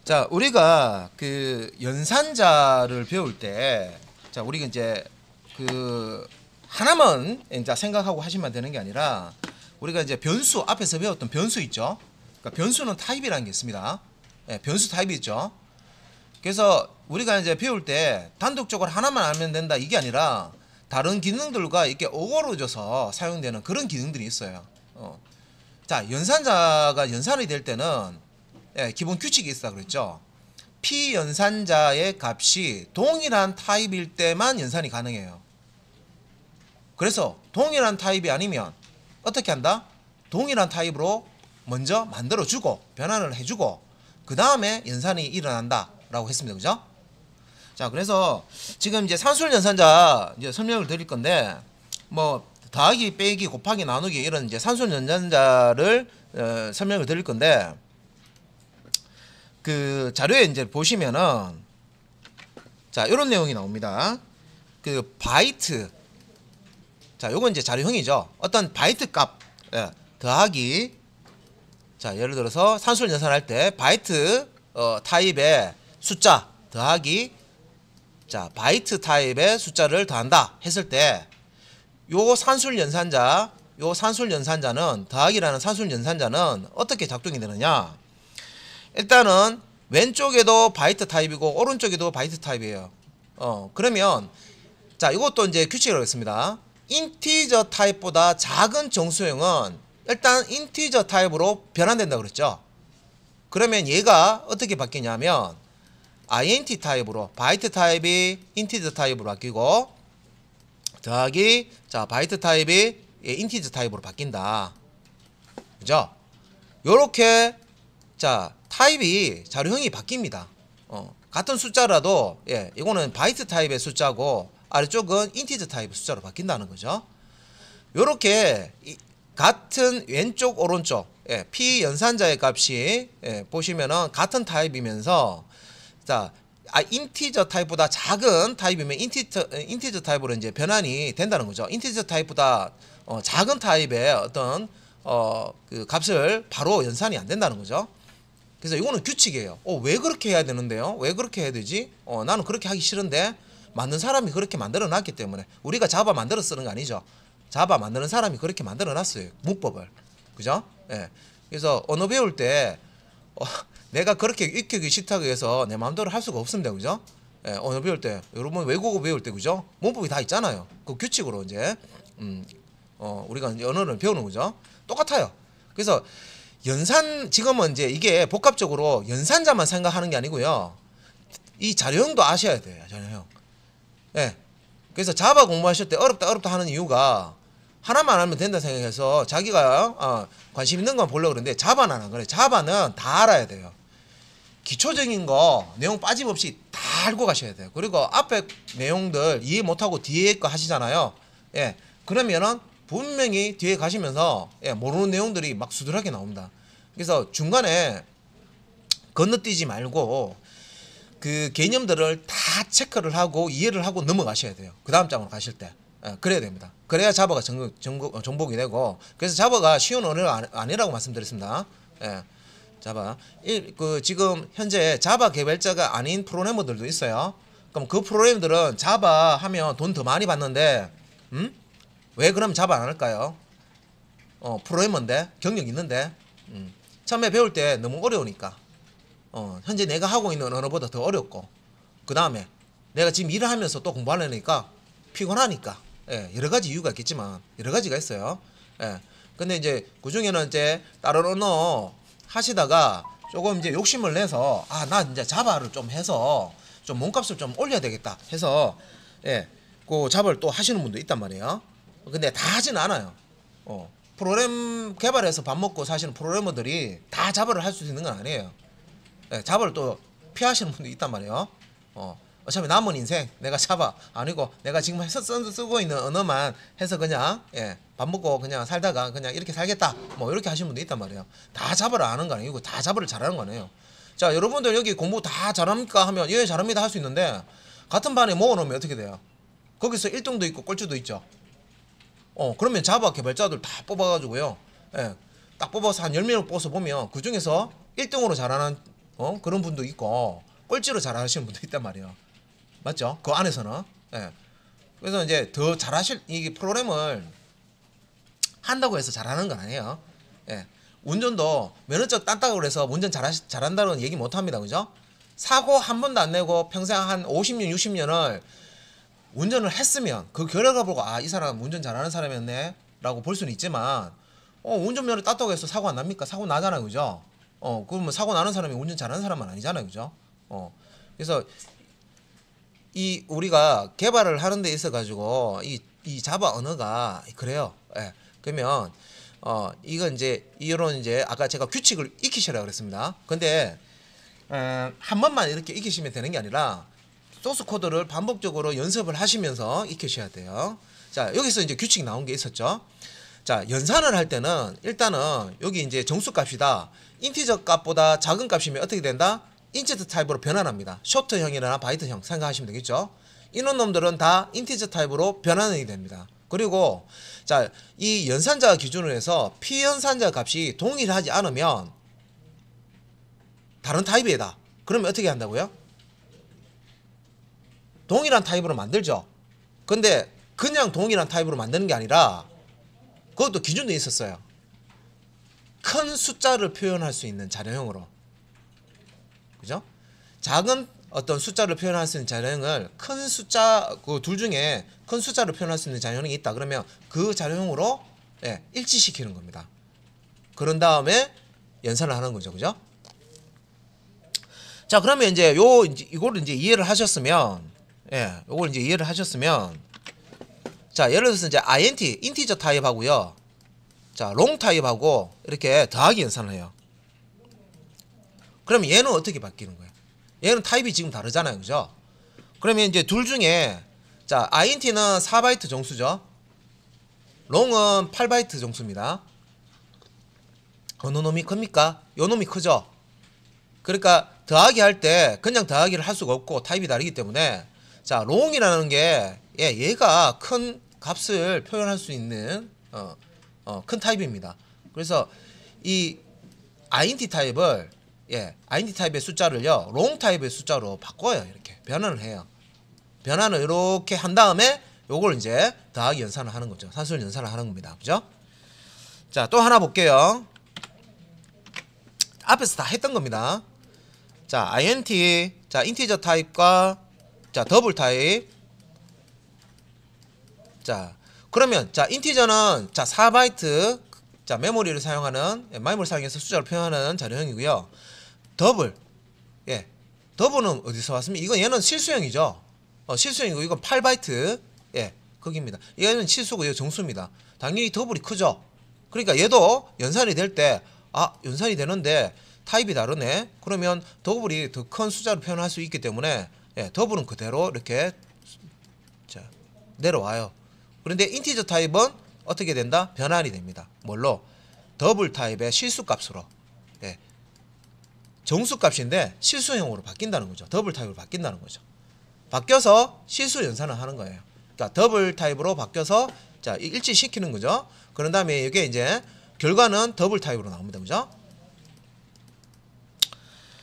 자, 우리가 그 연산자를 배울 때, 자, 우리가 이제 그 하나만 이제 생각하고 하시면 되는 게 아니라, 우리가 이제 변수 앞에서 배웠던 변수 있죠. 그러니까 변수는 타입이라는 게 있습니다. 예, 변수 타입이 있죠. 그래서 우리가 이제 배울 때 단독적으로 하나만 알면 된다 이게 아니라 다른 기능들과 이렇게 어우러져서 사용되는 그런 기능들이 있어요. 자, 연산자가 연산이 될 때는 기본 규칙이 있다 그랬죠. 피연산자의 값이 동일한 타입일 때만 연산이 가능해요. 그래서 동일한 타입이 아니면 어떻게 한다? 동일한 타입으로 먼저 만들어주고 변환을 해주고 그 다음에 연산이 일어난다 라고 했습니다. 그죠? 자, 그래서 지금 이제 산술 연산자 이제 설명을 드릴 건데, 뭐 더하기 빼기 곱하기 나누기 이런 이제 산술 연산자를 설명을 드릴 건데, 그 자료에 이제 보시면은 자, 이런 내용이 나옵니다. 그 바이트, 자, 요건 이제 자료형이죠. 어떤 바이트 값 더하기, 자, 예를 들어서 산술 연산할 때 바이트 타입의 숫자 더하기, 자, 바이트 타입의 숫자를 더한다 했을 때 요 산술 연산자는 더하기라는 산술 연산자는 어떻게 작동이 되느냐? 일단은 왼쪽에도 바이트 타입이고 오른쪽에도 바이트 타입이에요. 그러면 자, 이것도 이제 규칙을 하겠습니다. 인티저 타입보다 작은 정수형은 일단 인티저 타입으로 변환된다 그랬죠. 그러면 얘가 어떻게 바뀌냐면 int 타입으로, 바이트 타입이 인티저 타입으로 바뀌고 더하기, 자, 바이트 타입이 인티저 타입으로 바뀐다. 그죠? 요렇게, 자, 타입이 자료형이 바뀝니다. 같은 숫자라도 이거는 바이트 타입의 숫자고 아래쪽은 인티저 타입의 숫자로 바뀐다는 거죠. 요렇게 같은 왼쪽 오른쪽 P 연산자의 값이 보시면은 같은 타입이면서, 자, 인티저 타입보다 작은 타입이면 인티저 타입으로 이제 변환이 된다는 거죠. 인티저 타입보다 작은 타입의 어떤 그 값을 바로 연산이 안 된다는 거죠. 그래서 이거는 규칙이에요. 왜 그렇게 해야 되는데요? 왜 그렇게 해야 되지? 나는 그렇게 하기 싫은데 만든 사람이 그렇게 만들어 놨기 때문에. 우리가 자바 만들어 쓰는 거 아니죠. 자바 만드는 사람이 그렇게 만들어 놨어요. 문법을. 그죠? 예. 그래서 언어 배울 때 내가 그렇게 익히기 싫다고 해서 내 마음대로 할 수가 없습니다. 그죠? 예, 언어 배울 때, 여러분 외국어 배울 때, 그죠? 문법이 다 있잖아요. 그 규칙으로 이제 우리가 이제 언어를 배우는 거죠. 똑같아요. 그래서 지금은 이제 이게 복합적으로 연산자만 생각하는 게 아니고요. 이 자료형도 아셔야 돼요. 자료형. 예. 그래서 자바 공부하실 때 어렵다 하는 이유가 하나만 알면 된다 생각해서 자기가 관심 있는 건 보려고 그러는데 자바는 안 그래. 자바는 다 알아야 돼요. 기초적인 거 내용 빠짐없이 다 알고 가셔야 돼요. 그리고 앞에 내용들 이해 못하고 뒤에 거 하시잖아요. 예, 그러면은 분명히 뒤에 가시면서 모르는 내용들이 막 수두하게 나옵니다. 그래서 중간에 건너뛰지 말고 그 개념들을 다 체크를 하고 이해를 하고 넘어가셔야 돼요. 그 다음 장으로 가실 때. 그래야 됩니다. 그래야 자바가 정복이 되고. 그래서 자바가 쉬운 언어가 아니라고 말씀드렸습니다. 자바. 지금 현재 자바 개발자가 아닌 프로그래머들도 있어요. 그럼 그 프로그래머들은 자바 하면 돈 더 많이 받는데, 왜 그럼 자바 안 할까요? 프로그래머인데, 경력 있는데, 처음에 배울 때 너무 어려우니까. 현재 내가 하고 있는 언어보다 더 어렵고, 그 다음에 내가 지금 일을 하면서 또 공부하려니까 피곤하니까, 여러 가지 이유가 있겠지만, 여러 가지가 있어요. 근데 이제 그 중에는 이제 다른 언어 하시다가 조금 이제 욕심을 내서, 나 이제 자바를 좀 해서 좀 몸값을 좀 올려야 되겠다 해서, 그 자바를 또 하시는 분도 있단 말이에요. 근데 다 하진 않아요. 프로그램 개발해서 밥 먹고 사시는 프로그래머들이 다 자바를 할 수 있는 건 아니에요. 자바를 또 피하시는 분도 있단 말이에요. 어차피 남은 인생 내가 자바 아니고 내가 지금 쓰고 있는 언어만 해서 그냥 밥 먹고 그냥 살다가 그냥 이렇게 살겠다 뭐 이렇게 하시는 분도 있단 말이에요. 다 자바를 아는 거 아니고 다 자바를 잘하는 거 아니에요. 자, 여러분들 여기 공부 다 잘합니까 하면 예, 잘합니다 할 수 있는데 같은 반에 모아놓으면 어떻게 돼요? 거기서 1등도 있고 꼴찌도 있죠. 그러면 자바 개발자들 다 뽑아가지고요. 딱 뽑아서 한 10명을 뽑아서 보면 그 중에서 1등으로 잘하는 그런 분도 있고 꼴찌로 잘하시는 분도 있단 말이에요. 맞죠? 그 안에서는. 예. 그래서 이제 더 잘하실 이 프로그램을 한다고 해서 잘하는 건 아니에요. 예. 운전도 면허증 땄다고 그래서 운전 잘한다는 얘기 못 합니다. 그죠? 사고 한 번도 안 내고 평생 한 50년, 60년을 운전을 했으면 그 결과가 보고 아, 이 사람 운전 잘하는 사람이었네 라고 볼 수는 있지만 운전면허 땄다고 해서 사고 안 납니까? 사고 나잖아요. 그죠? 그러면 사고 나는 사람이 운전 잘하는 사람은 아니잖아요. 그죠? 그래서 이 우리가 개발을 하는 데 있어 가지고 이 자바 언어가 그래요. 예. 그러면 이건 이제 이런 이제 아까 제가 규칙을 익히시라고 그랬습니다. 근데 한 번만 이렇게 익히시면 되는 게 아니라 소스 코드를 반복적으로 연습을 하시면서 익히셔야 돼요. 자, 여기서 이제 규칙이 나온 게 있었죠. 자, 연산을 할 때는 일단은 여기 이제 정수 값이다. 인티저 값보다 작은 값이면 어떻게 된다? 인티저 타입으로 변환합니다. 쇼트형이나 바이트형 생각하시면 되겠죠. 이런 놈들은 다 인티저 타입으로 변환이 됩니다. 그리고 자, 이 연산자 기준으로 해서 피연산자 값이 동일하지 않으면 다른 타입이다. 그러면 어떻게 한다고요? 동일한 타입으로 만들죠. 근데 그냥 동일한 타입으로 만드는 게 아니라 그것도 기준도 있었어요. 큰 숫자를 표현할 수 있는 자료형으로. 그죠? 작은 어떤 숫자를 표현할 수 있는 자료형을 큰 숫자 그 둘 중에 큰 숫자를 표현할 수 있는 자료형이 있다. 그러면 그 자료형으로 일치시키는 겁니다. 그런 다음에 연산을 하는 거죠. 그죠? 자, 그러면 이제 이거를 이제 이해를 하셨으면 요걸 이제 이해를 하셨으면 자, 예를 들어서 이제 int 인티저 타입하고요. 자, 롱 타입하고 이렇게 더하기 연산을 해요. 그럼 얘는 어떻게 바뀌는 거예요? 얘는 타입이 지금 다르잖아요. 그죠? 그러면 이제 둘 중에 자, int는 4바이트 정수죠. 롱은 8바이트 정수입니다. 어느 놈이 큽니까? 요 놈이 크죠? 그러니까 더하기 할 때 그냥 더하기를 할 수가 없고 타입이 다르기 때문에 자, 롱이라는 게 얘가 큰 값을 표현할 수 있는 큰 타입입니다. 그래서 이 int 타입을 int 타입의 숫자를요 롱 타입의 숫자로 바꿔요. 이렇게 변환을 해요. 변환을 이렇게 한 다음에 요걸 이제 더하기 연산을 하는 거죠. 산술 연산을 하는 겁니다. 그죠? 자, 또 하나 볼게요. 앞에서 다 했던 겁니다. 자, int 자, 인티저 타입과 자, 더블 타입. 자, 그러면 자, 인티저는 자, 4바이트 자, 메모리를 사용하는 메모리를 사용해서 숫자를 표현하는 자료형이고요. 더블. 더블은 어디서 왔습니까? 이건 얘는 실수형이죠. 실수형이고 이건 8바이트. 거기입니다. 얘는 실수고 얘 정수입니다. 당연히 더블이 크죠. 그러니까 얘도 연산이 될 때 연산이 되는데 타입이 다르네. 그러면 더블이 더 큰 숫자로 표현할 수 있기 때문에 더블은 그대로 이렇게 자, 내려와요. 그런데 인티저 타입은 어떻게 된다? 변환이 됩니다. 뭘로? 더블 타입의 실수값으로. 정수값인데 실수형으로 바뀐다는 거죠. 더블 타입으로 바뀐다는 거죠. 바뀌어서 실수 연산을 하는 거예요. 그러니까 더블 타입으로 바뀌어서 자, 일치시키는 거죠. 그런 다음에 이게 이제 결과는 더블 타입으로 나옵니다. 그죠?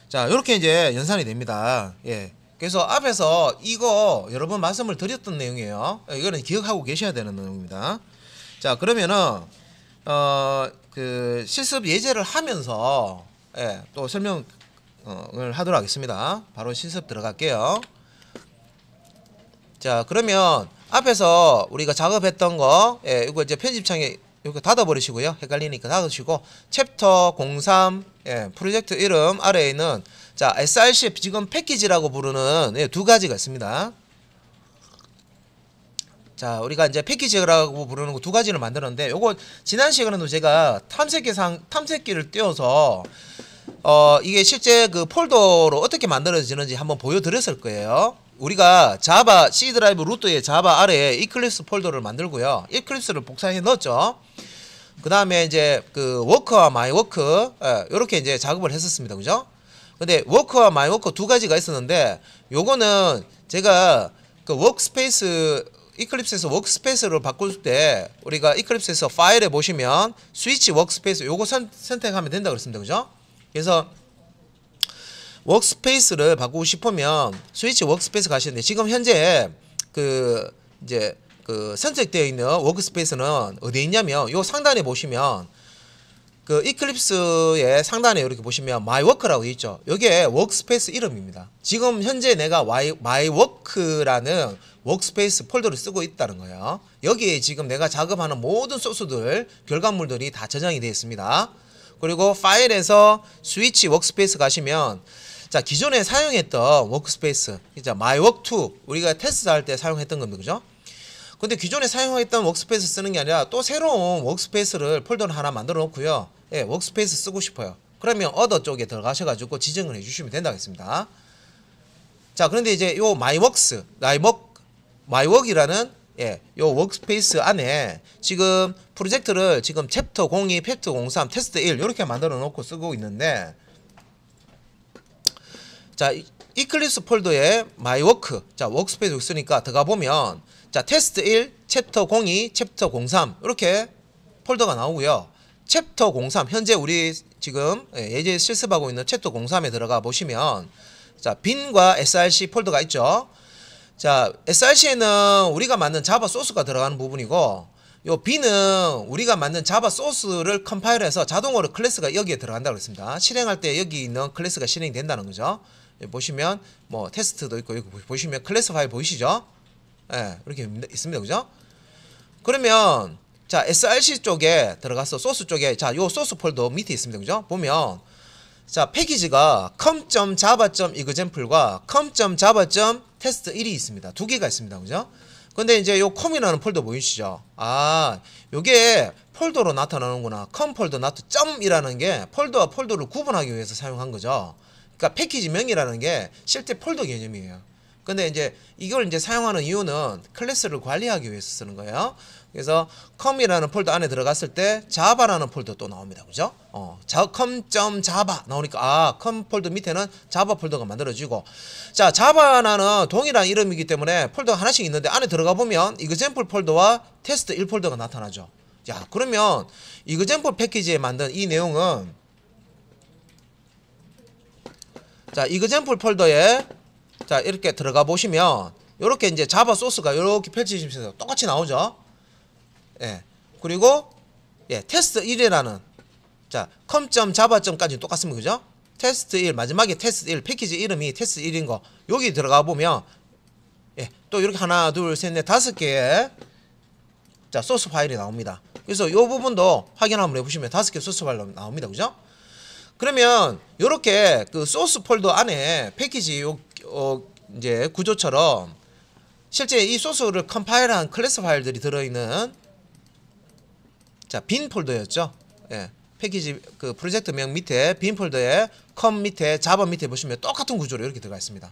자, 이렇게 이제 연산이 됩니다. 그래서 앞에서 이거 여러 번 말씀을 드렸던 내용이에요. 이거는 기억하고 계셔야 되는 내용입니다. 자, 그러면은 그 실습 예제를 하면서 또 설명을 하도록 하겠습니다. 바로 실습 들어갈게요. 자, 그러면 앞에서 우리가 작업했던 거 이거 이제 편집창에 이거 닫아버리시고요. 헷갈리니까 닫으시고 챕터 03 프로젝트 이름 아래에 있는 자, src 지금 패키지라고 부르는 두 가지가 있습니다. 자, 우리가 이제 패키지라고 부르는 거 두 가지를 만들었는데 요거 지난 시간에도 제가 탐색기를 띄워서 이게 실제 그 폴더로 어떻게 만들어지는지 한번 보여드렸을 거예요. 우리가 자바 C 드라이브 루트의 자바 아래에 이클립스 폴더를 만들고요. 이클립스를 복사해 넣었죠. 그 다음에 이제 그 워크와 마이 워크 이렇게 이제 작업을 했었습니다. 그죠? 근데 워크와 마이 워크 두 가지가 있었는데 요거는 제가 그 워크스페이스 이클립스에서 워크스페이스로 바꿀 때 우리가 이클립스에서 파일에 보시면 스위치 워크스페이스 요거 선택하면 된다 그랬습니다. 그죠? 그래서 워크스페이스를 바꾸고 싶으면 스위치 워크스페이스 가시는데 지금 현재 그 이제 그 선택되어 있는 워크스페이스는 어디에 있냐면 요 상단에 보시면 그 이클립스의 상단에 이렇게 보시면 마이워크라고 있죠. 이게 워크스페이스 이름입니다. 지금 현재 내가 마이워크라는 워크스페이스 폴더를 쓰고 있다는 거예요. 여기에 지금 내가 작업하는 모든 소스들, 결과물들이 다 저장이 되어 있습니다. 그리고 파일에서 스위치 워크스페이스 가시면 자, 기존에 사용했던 워크스페이스, 자, 마이워크2 우리가 테스트할 때 사용했던 겁니다. 그죠? 근데 기존에 사용했던 워크스페이스 쓰는 게 아니라 또 새로운 워크스페이스를 폴더를 하나 만들어 놓고요. 예, 워크스페이스 쓰고 싶어요. 그러면 어더 쪽에 들어가셔가지고 지정을 해주시면 된다겠습니다. 자, 그런데 이제 요 마이워크이라는 예, 요 워크스페이스 안에 지금 프로젝트를 지금 챕터 02, 챕터 03, 테스트 1 이렇게 만들어 놓고 쓰고 있는데 자, 이클립스 폴더에 마이워크 자, 워크스페이스 쓰니까 들어가 보면 자, 테스트 1, 챕터 02, 챕터 03 이렇게 폴더가 나오고요. 챕터 03 현재 우리 지금 예제 실습하고 있는 챕터 03에 들어가 보시면 자, 빈과 src 폴더가 있죠. 자, src에는 우리가 만든 자바 소스가 들어가는 부분이고 요 빈은 우리가 만든 자바 소스를 컴파일해서 자동으로 클래스가 여기에 들어간다고 했습니다. 실행할 때 여기 있는 클래스가 실행이 된다는 거죠. 여기 보시면 뭐 테스트도 있고 여기 보시면 클래스 파일 보이시죠? 예, 이렇게 있습니다. 그죠? 그러면 자, src 쪽에 들어가서 소스 쪽에 자, 요 소스 폴더 밑에 있습니다. 그죠? 보면 자, 패키지가 com.java.example과 com.java.test1이 있습니다. 두 개가 있습니다. 그죠? 근데 이제 요 com이라는 폴더 보이시죠? 아, 요게 폴더로 나타나는구나. com 폴더 .점이라는 게 폴더와 폴더를 구분하기 위해서 사용한 거죠. 그러니까 패키지명이라는 게 실제 폴더 개념이에요. 근데 이제 이걸 이제 사용하는 이유는 클래스를 관리하기 위해서 쓰는 거예요. 그래서 com이라는 폴더 안에 들어갔을 때 java라는 폴더 또 나옵니다. 그죠? com.java 나오니까 아, com 폴더 밑에는 java 폴더가 만들어지고 자, java라는 동일한 이름이기 때문에 폴더가 하나씩 있는데 안에 들어가 보면 example 폴더와 test 1 폴더가 나타나죠. 자, 그러면 example 패키지에 만든 이 내용은 자, example 폴더에 자, 이렇게 들어가 보시면 이렇게 이제 자바 소스가 이렇게 펼치시면서 똑같이 나오죠. 예. 그리고 예, 테스트 1이라는 자, com.java.까지 똑같습니다. 그죠? 테스트 1 마지막에 테스트 1 패키지 이름이 테스트 1인 거 여기 들어가 보면 예, 또 이렇게 하나, 둘, 셋, 넷, 5개의 자, 소스 파일이 나옵니다. 그래서 이 부분도 확인 한번 해보시면 5개 소스 파일 나옵니다. 그죠? 그러면 이렇게 그 소스 폴더 안에 패키지 이제 구조처럼 실제 이 소스를 컴파일한 클래스 파일들이 들어있는 자, 빈 폴더였죠. 예, 패키지 그 프로젝트명 밑에 빈 폴더에 com 밑에 자바 밑에 보시면 똑같은 구조로 이렇게 들어가 있습니다.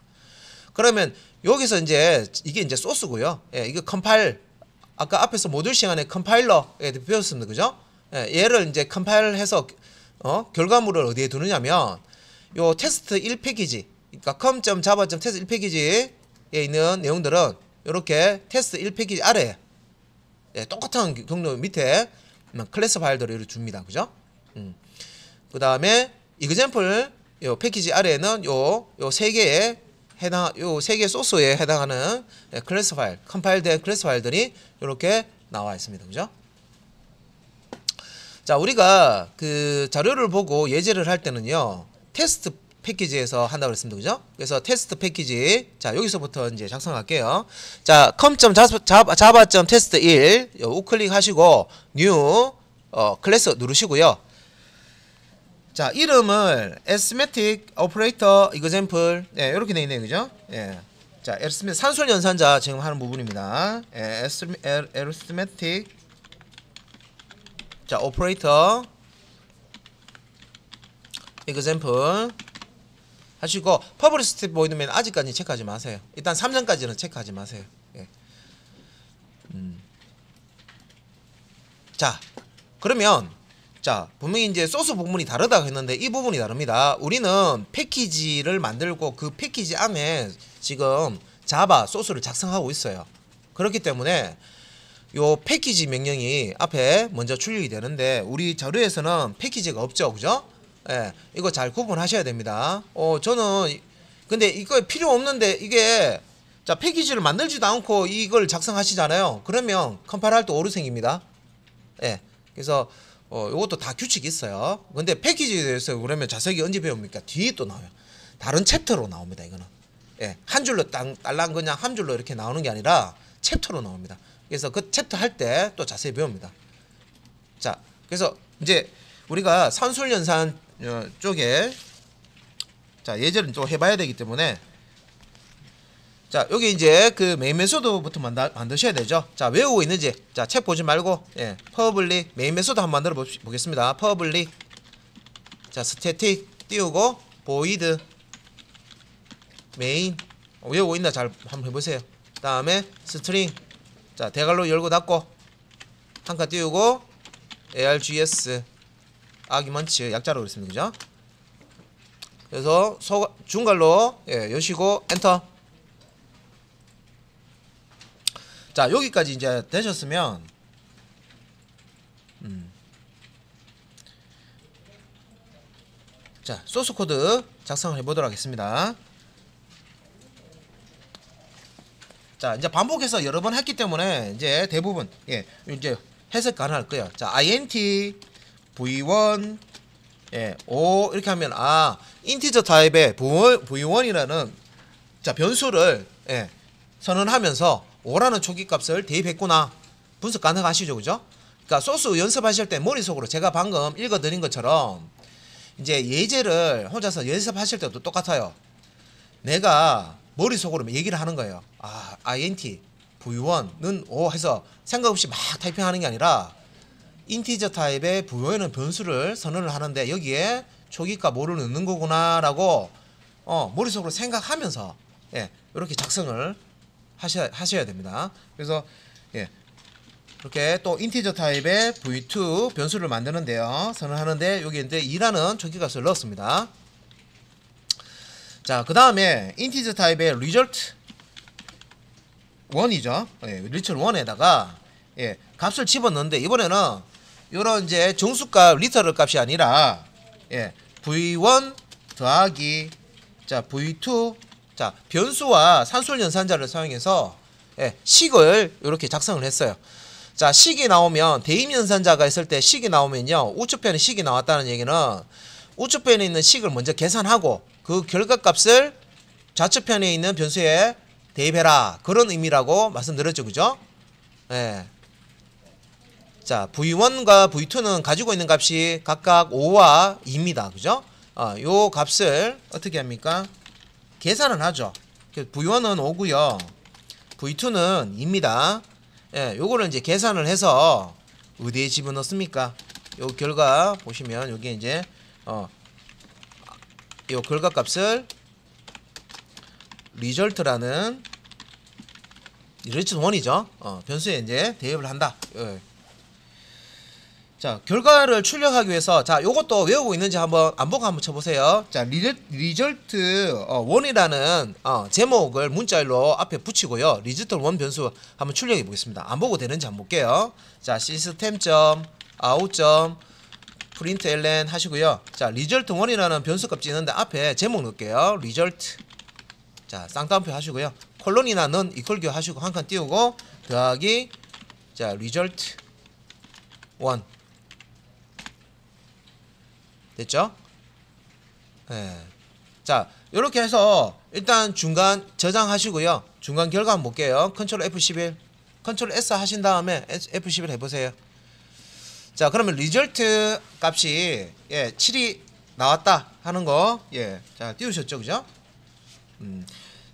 그러면 여기서 이제 이게 이제 소스고요. 예, 이거 컴파일 아까 앞에서 모듈 시간에 컴파일러에 배웠습니다. 그죠? 예, 얘를 이제 컴파일해서 결과물을 어디에 두느냐면 요 테스트 1 패키지 그러니까 com.java.test 1 패키지에 있는 내용들은 이렇게 테스트 1 패키지 아래에 예, 똑같은 경로 밑에 클래스 파일들을 이렇게 줍니다. 그죠? 그 다음에 example 요 패키지 아래에는 요 세 개의 요 세 개의 소스에 해당하는 예, 클래스 파일, 컴파일된 클래스 파일들이 이렇게 나와 있습니다. 그죠? 자, 우리가 그 자료를 보고 예제를 할 때는요, 테스트 패키지에서 한다고 그랬습니다. 그죠? 그래서 테스트 패키지 자, 여기서부터 이제 작성할게요. 자, com.java.test1 우클릭 하시고 new 클래스 누르시고요. 자, 이름을 arithmetic operator example 예, 이렇게 돼 있네요. 그죠? 예. 자, 산술 연산자 지금 하는 부분입니다. 예, arithmetic 자, operator example 하시고 퍼블리시 스텝 보이면 아직까지 체크하지 마세요. 일단 3전까지는 체크하지 마세요. 예. 자, 그러면 자, 분명히 이제 소스 부분이 다르다고 했는데 이 부분이 다릅니다. 우리는 패키지를 만들고 그 패키지 안에 지금 자바 소스를 작성하고 있어요. 그렇기 때문에 요 패키지 명령이 앞에 먼저 출력이 되는데 우리 자료에서는 패키지가 없죠. 그죠? 예, 이거 잘 구분하셔야 됩니다. 저는 근데 이거 필요 없는데 이게 자 패키지를 만들지도 않고 이걸 작성하시잖아요. 그러면 컴파일할 때 오류 생깁니다. 예, 그래서 이것도 다 규칙이 있어요. 근데 패키지에 대해서 그러면 자세하게 언제 배웁니까? 뒤에 또 나와요. 다른 챕터로 나옵니다. 이거는 예, 한 줄로 딸랑 그냥 한 줄로 이렇게 나오는 게 아니라 챕터로 나옵니다. 그래서 그 챕터 할 때 또 자세히 배웁니다. 자, 그래서 이제 우리가 산술연산 쪽에 자 예제를 또 해봐야 되기 때문에 자 여기 이제 그 메인 메소드부터 만드셔야 되죠. 자 외우고 있는지 자 책 보지 말고 예 퍼블릭 메인 메소드 한번 만들어 보겠습니다. 퍼블릭 자 스태틱 띄우고 보이드 메인 외우고 있나 잘 한번 해보세요. 그 다음에 스트링 자 대괄호 열고 닫고 한 칸 띄우고 args 아기먼츠 약자로 그랬습니다. 그죠? 그래서 중괄로 예, 여시고 엔터. 자 여기까지 이제 되셨으면 자 소스 코드 작성을 해보도록 하겠습니다. 자 이제 반복해서 여러 번 했기 때문에 이제 대부분 예 이제 해석 가능할 거예요. 자 int v1 예, o 이렇게 하면 아 인티저 타입의 v1이라는 자 변수를 예, 선언하면서 5라는 초기값을 대입했구나 분석 가능하시죠, 그죠? 그러니까 소스 연습하실 때 머릿속으로 제가 방금 읽어드린 것처럼 이제 예제를 혼자서 연습하실 때도 똑같아요. 내가 머릿속으로 얘기를 하는 거예요. 아 int v1는 o 해서 생각 없이 막 타이핑하는 게 아니라 인티저 타입의 v1은 변수를 선언을 하는데 여기에 초기값 5를 넣는 거구나 라고 머릿속으로 생각하면서 예, 이렇게 작성을 하셔야 됩니다. 그래서 예, 이렇게 또 인티저 타입의 v2 변수를 만드는데요. 선언하는데 여기 이제 2라는 초기값을 넣었습니다. 자, 그 다음에 인티저 타입의 result 1이죠. 예, result 1에다가 예, 값을 집어넣는데 이번에는 요런 이제 정수값 리터럴 값이 아니라 예, v1 더하기 자 v2 자 변수와 산술 연산자를 사용해서 예, 식을 이렇게 작성을 했어요. 자 식이 나오면 대입 연산자가 있을 때 식이 나오면요 우측편에 식이 나왔다는 얘기는 우측편에 있는 식을 먼저 계산하고 그 결과값을 좌측편에 있는 변수에 대입해라 그런 의미라고 말씀드렸죠, 그죠? 예. 자 v1과 v2는 가지고 있는 값이 각각 5와 2입니다. 그죠? 요 값을 어떻게 합니까? 계산을 하죠. v1은 5고요. v2는 2입니다. 예, 요거를 이제 계산을 해서 어디에 집어넣습니까? 요 결과 보시면 여기 이제 요 결과 값을 result라는 result 1이죠. 변수에 이제 대입을 한다. 예. 자 결과를 출력하기 위해서 자 요것도 외우고 있는지 한번 안보고 한번 쳐보세요. 자 result 1이라는 제목을 문자열로 앞에 붙이고요. result 1 변수 한번 출력해 보겠습니다. 안보고 되는지 한번 볼게요. 자 system.out.println 하시고요. 자 result 1이라는 변수값 찍는데 앞에 제목 넣을게요. result 자 쌍따옴표 하시고요. 콜론이나 넌 이퀄교 하시고 한 칸 띄우고 더하기 자 result 1 됐죠? 예. 자, 요렇게 해서 일단 중간 저장하시고요. 중간 결과 한번 볼게요. 컨트롤 F11, 컨트롤 S 하신 다음에 F11 해보세요. 자, 그러면 리절트 값이 예, 7이 나왔다 하는 거 예, 자 띄우셨죠, 그죠?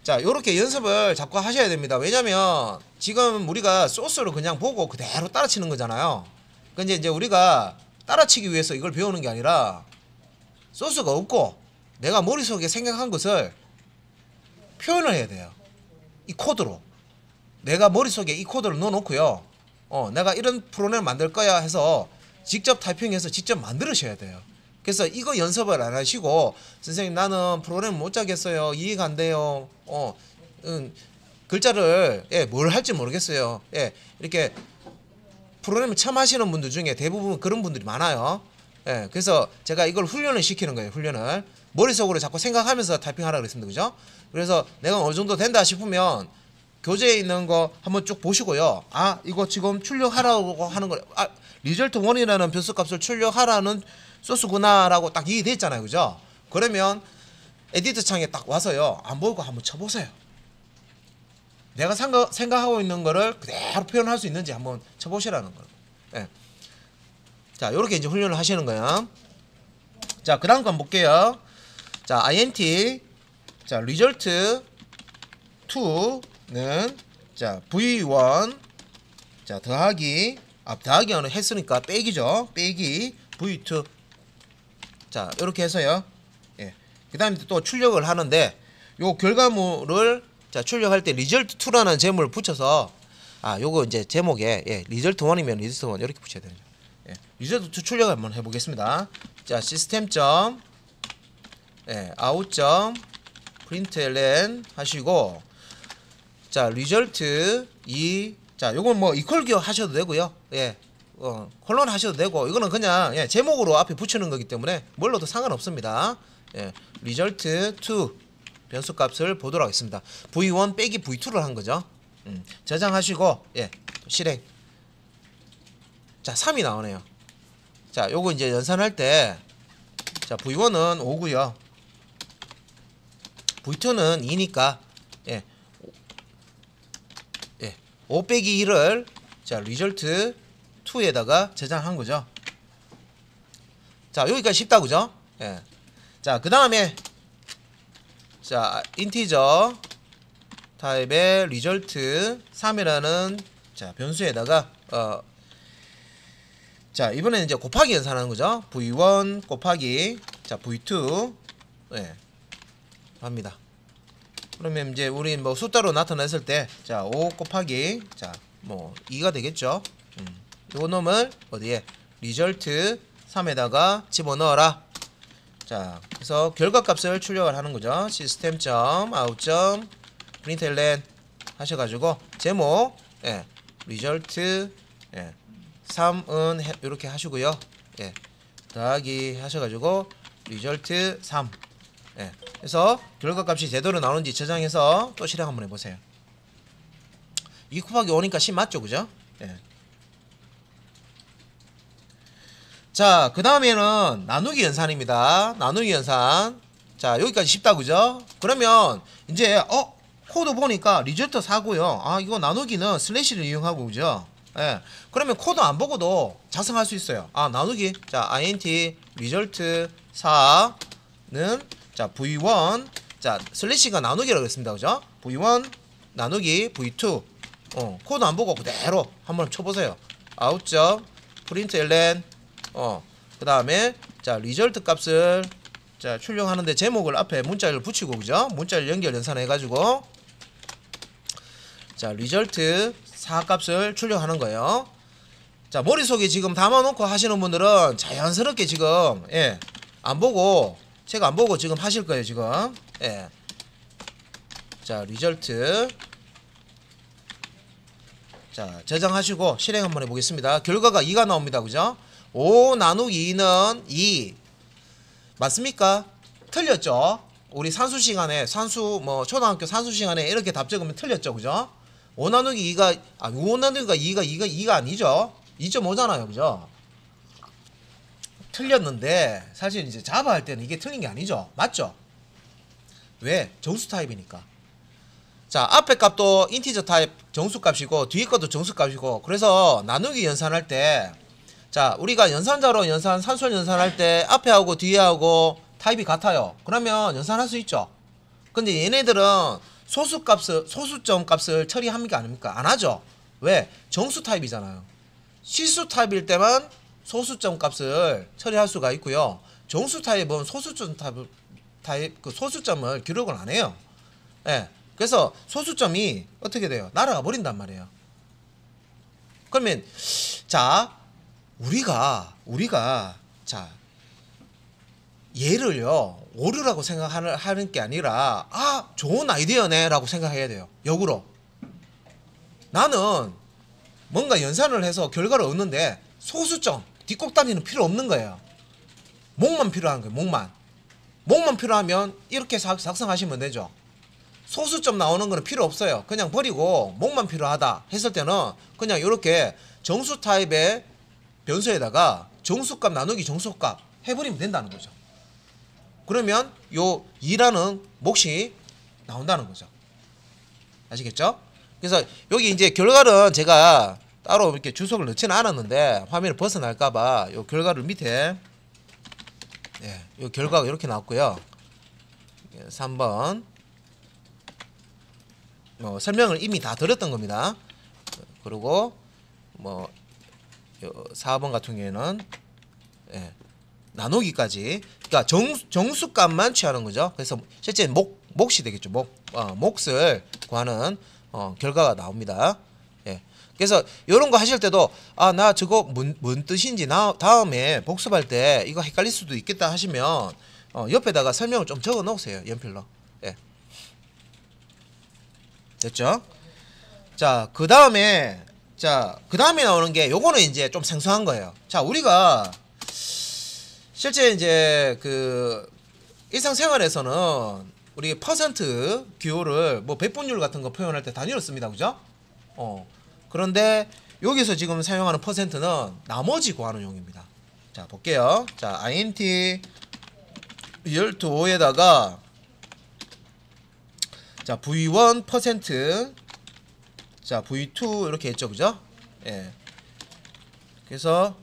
자, 요렇게 연습을 자꾸 하셔야 됩니다. 왜냐면 지금 우리가 소스로 그냥 보고 그대로 따라치는 거잖아요. 근데 이제 우리가 따라치기 위해서 이걸 배우는 게 아니라 소스가 없고 내가 머릿속에 생각한 것을 표현을 해야 돼요. 이 코드로 내가 머릿속에 이 코드를 넣어놓고요 내가 이런 프로그램을 만들 거야 해서 직접 타이핑해서 직접 만들으셔야 돼요. 그래서 이거 연습을 안 하시고 선생님 나는 프로그램 못 짜겠어요, 이해가 안 돼요, 글자를 예, 뭘 할지 모르겠어요, 예, 이렇게 프로그램을 처음 하시는 분들 중에 대부분 그런 분들이 많아요. 예, 그래서 제가 이걸 훈련을 시키는 거예요. 훈련을 머릿속으로 자꾸 생각하면서 타이핑하라 그랬습니다. 그죠? 그래서 내가 어느 정도 된다 싶으면 교재에 있는 거 한번 쭉 보시고요. 아, 이거 지금 출력하라고 하는 거, 아, 리절트 1이라는 변수값을 출력하라는 소스구나라고 딱 이해됐잖아요. 그죠? 그러면 에디트 창에 딱 와서요. 안 보이고 한번 쳐보세요. 내가 생각하고 있는 거를 그대로 표현할 수 있는지 한번 쳐보시라는 거예요. 예. 자, 요렇게 이제 훈련을 하시는 거예요. 자, 그 다음 거 한번 볼게요. 자, int, 자, result 2는, 자, v1, 자, 더하기, 더하기는 했으니까 빼기죠. 빼기, v2. 자, 요렇게 해서요. 예. 그 다음에 또 출력을 하는데, 요 결과물을, 자, 출력할 때 result 2라는 제목을 붙여서, 아, 요거 이제 제목에, 예, result 1이면 result 1 이렇게 붙여야 되죠. 예, result 2 출력 한번 해보겠습니다. 자, 시스템 점, 예, out 점, println 하시고, 자, result 2, 자, 요건 뭐 이퀄 기억 하셔도 되고요. 예, 콜론 하셔도 되고, 이거는 그냥 예, 제목으로 앞에 붙이는 거기 때문에 뭘로도 상관없습니다. 예, result 2 변수값을 보도록 하겠습니다. v1 빼기 v2를 한 거죠. 저장하시고, 예, 실행. 자, 3이 나오네요. 자, 요거 이제 연산할 때, 자, v1은 5고요. v2는 2니까, 예, 5 빼기 1을, 자, result 2에다가 저장한 거죠. 자, 여기까지 쉽다, 그죠? 예. 자, 그 다음에, 자, 인티저 타입의 result 3이라는, 자, 변수에다가, 자, 이번에는 이제 곱하기 연산하는 거죠. v1 곱하기, 자, v2, 예, 합니다. 그러면 이제 우리 뭐 숫자로 나타냈을 때, 자, 5 곱하기, 자, 뭐 2가 되겠죠. 요 놈을 어디에 result 3에다가 집어넣어라. 자, 그래서 결과값을 출력을 하는 거죠. system.out.println 하셔가지고 제목, 예, result, 예, 3은 이렇게 하시고요. 예, 더하기 하셔가지고 result 3. 예, 그래서 결과값이 제대로 나오는지 저장해서 또 실행 한번 해보세요. 2 곱하기 5니까 10 맞죠, 그죠? 예. 자, 그 다음에는 나누기 연산입니다. 나누기 연산. 자, 여기까지 쉽다, 그죠? 그러면 이제 코드 보니까 리절트 4고요. 아, 이거 나누기는 슬래시를 이용하고, 그죠? 예. 그러면 코드 안 보고도 작성할 수 있어요. 아, 나누기. 자, int result 4는, 자, v1, 자, 슬래시가 나누기라고 했습니다, 그죠? v1 나누기 v2. 코드 안 보고 그대로 한번 쳐보세요. out.println. 그 다음에, 자, result 값을, 자, 출력하는데 제목을 앞에 문자를 붙이고, 그죠? 문자를 연결 연산해가지고, 자, result 4 값을 출력하는 거예요. 자, 머릿속에 지금 담아놓고 하시는 분들은 자연스럽게 지금, 예, 안 보고, 책 안 보고 지금 하실 거예요, 지금. 예. 자, result. 자, 저장하시고 실행 한번 해보겠습니다. 결과가 2가 나옵니다, 그죠? 5 나누기 2는 2 맞습니까? 틀렸죠? 우리 산수 시간에, 뭐 초등학교 산수 시간에 이렇게 답 적으면 틀렸죠, 그죠? 5 나누기 2가 5 나누기가 2가 아니죠? 2.5잖아요, 그죠? 틀렸는데 사실 이제 자바 할 때는 이게 틀린 게 아니죠, 맞죠? 왜? 정수 타입이니까. 자, 앞에 값도 인티저 타입 정수 값이고 뒤에 것도 정수 값이고, 그래서 나누기 연산할 때, 자, 우리가 연산자로 산술 연산할 때 앞에 하고 뒤에 하고 타입이 같아요. 그러면 연산할 수 있죠. 근데 얘네들은 소수점 값을 처리합니까, 아닙니까? 안 하죠. 왜? 정수 타입이잖아요. 실수 타입일 때만 소수점 값을 처리할 수가 있고요. 정수 타입은 소수점 타입 그 소수점을 기록을 안 해요. 예. 그래서 소수점이 어떻게 돼요? 날아가 버린단 말이에요. 그러면, 자, 우리가 자, 얘를요 오류라고 생각하는 게 아니라, 아, 좋은 아이디어네 라고 생각해야 돼요. 역으로 나는 뭔가 연산을 해서 결과를 얻는데 소수점 뒷꼭다리는 필요 없는 거예요. 목만 필요한 거예요. 목만 필요하면 이렇게 작성하시면 되죠. 소수점 나오는 거는 필요 없어요. 그냥 버리고 목만 필요하다 했을 때는 그냥 이렇게 정수 타입의 변수에다가 정수값 나누기 정수값 해버리면 된다는 거죠. 그러면 요 2라는 몫이 나온다는 거죠. 아시겠죠? 그래서 여기 이제 결과는 제가 따로 이렇게 주석을 넣지는 않았는데 화면을 벗어날까봐 요 결과를 밑에 요 결과가 이렇게 나왔고요. 3번 설명을 이미 다 드렸던 겁니다. 그리고 4번 같은 경우에는 나누기까지, 그러니까 정수값만 취하는 거죠. 그래서 실제 몫이 되겠죠. 몫을 구하는 결과가 나옵니다. 그래서 이런 거 하실 때도 나 저거 뭔 뜻인지 다음에 복습할 때 이거 헷갈릴 수도 있겠다 하시면 옆에다가 설명을 좀 적어 놓으세요. 연필로. 됐죠? 자, 그 다음에 나오는 게 요거는 이제 좀 생소한 거예요. 자, 우리가 실제 이제 그 일상생활에서는 우리 퍼센트 기호를 뭐 배분율 같은 거 표현할 때 단위로 씁니다. 그죠? 그런데 여기서 지금 사용하는 퍼센트는 나머지 구하는 용입니다. 자, 볼게요. 자, int real to 5에다가 자, v1 퍼센트, 자, v2 이렇게 했죠. 그죠? 그래서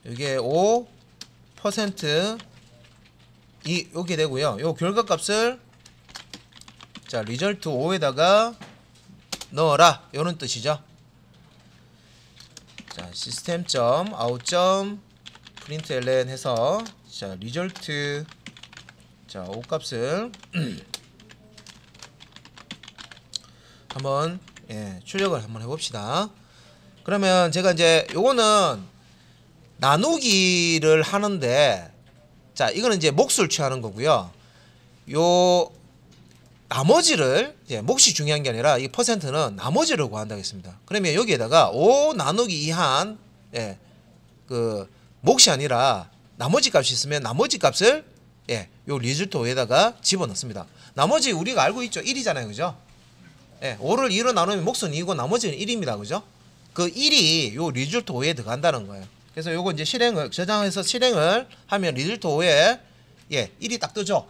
이게 5% 이렇게 되고요. 요 결과값을 자, result 5에다가 넣어라, 요런 뜻이죠. 자, system.out.println 해서 자, result 자, 5 값을 한번 출력을 한번 해봅시다. 그러면 제가 이제 요거는 나누기를 하는데, 자, 이거는 이제 몫을 취하는 거고요. 요 나머지를 몫이 중요한 게 아니라 이 퍼센트는 나머지를 구한다고 했습니다. 그러면 여기에다가 5 나누기 2한 그 몫이 아니라 나머지 값이 있으면 나머지 값을 요 리즐트 5에다가 집어넣습니다. 나머지 우리가 알고 있죠. 1이잖아요. 그죠? 5를 2로 나누면 몫은 2고 나머지는 1입니다. 그죠? 그 1이 요 리즐트 5에 들어간다는 거예요. 그래서 요거 이제 저장해서 실행을 하면 리즐트 5에 1이 딱 뜨죠.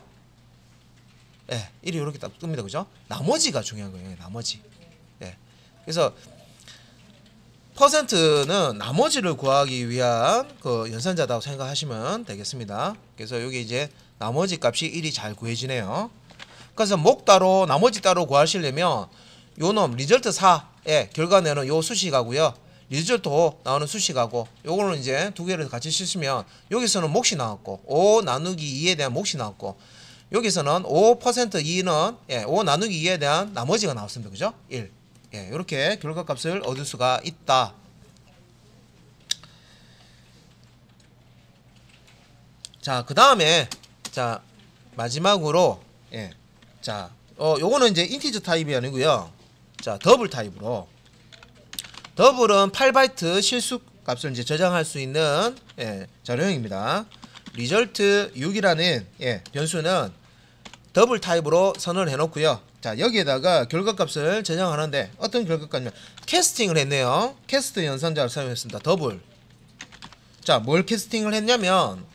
1이 이렇게 딱 뜹니다. 그죠? 나머지가 중요한 거예요. 나머지. 그래서 퍼센트는 나머지를 구하기 위한 그 연산자라고 생각하시면 되겠습니다. 그래서 여기 이제 나머지 값이 1이 잘 구해지네요. 그래서 목 따로 나머지 따로 구하시려면 요놈 리절트 4의 결과내는 요 수식하고요. 리절트 5 나오는 수식하고 요거는 이제 두 개를 같이 쓰시면 여기서는 몫이 나왔고 5 나누기 2에 대한 몫이 나왔고 여기서는 5% 2는 5 나누기 2에 대한 나머지가 나왔습니다. 그죠? 1. 이렇게 결과값을 얻을 수가 있다. 자, 그 다음에 자, 마지막으로 자, 요거는 이제 인티저 타입이 아니고요. 자, 더블 타입으로, 더블은 8바이트 실수 값을 이제 저장할 수 있는 자료형입니다. result 6이라는 변수는 더블 타입으로 선언을 해놓고요. 자, 여기에다가 결과값을 저장하는데 어떤 결과값이냐면 캐스팅을 했네요. 캐스트 연산자를 사용했습니다. 더블. 자, 뭘 캐스팅을 했냐면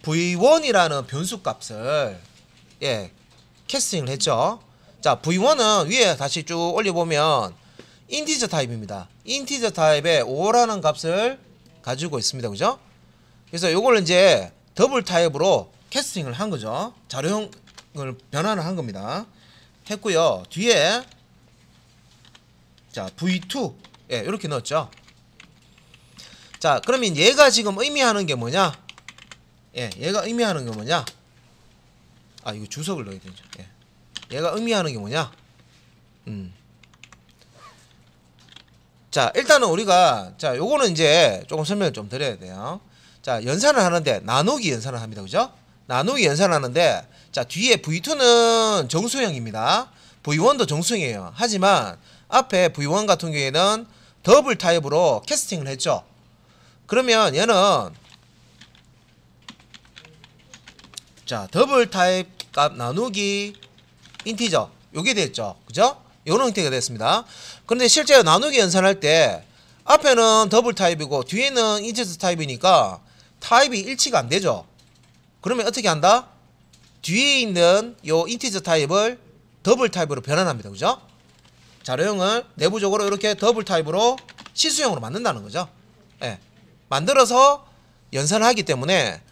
v1이라는 변수값을 캐스팅을 했죠. 자, v1은 위에 다시 쭉 올려보면 인티저 타입입니다. 인티저 타입의 5라는 값을 가지고 있습니다. 그죠? 그래서 요걸 이제 더블 타입으로 캐스팅을 한 거죠. 자료형을 변환을 한 겁니다. 했고요. 뒤에 자, v2 이렇게 넣었죠. 자, 그러면 얘가 지금 의미하는 게 뭐냐? 얘가 의미하는 게 뭐냐? 이거 주석을 넣어야 되죠. 얘가 의미하는 게 뭐냐? 자, 일단은 우리가 자, 요거는 이제 조금 설명을 좀 드려야 돼요. 자, 연산을 하는데 나누기 연산을 합니다. 그죠? 나누기 연산을 하는데 자, 뒤에 v2는 정수형입니다. v1도 정수형이에요. 하지만 앞에 v1 같은 경우에는 더블 타입으로 캐스팅을 했죠. 그러면 얘는 자 더블 타입 값 나누기 인티저 요게 됐죠. 그죠? 요런 형태가 됐습니다. 그런데 실제 나누기 연산할 때 앞에는 더블 타입이고 뒤에는 인티저 타입이니까 타입이 일치가 안 되죠. 그러면 어떻게 한다? 뒤에 있는 요 인티저 타입을 더블 타입으로 변환합니다. 그죠? 자료형을 내부적으로 이렇게 더블 타입으로 실수형으로 만든다는 거죠. 예. 만들어서 연산을 하기 때문에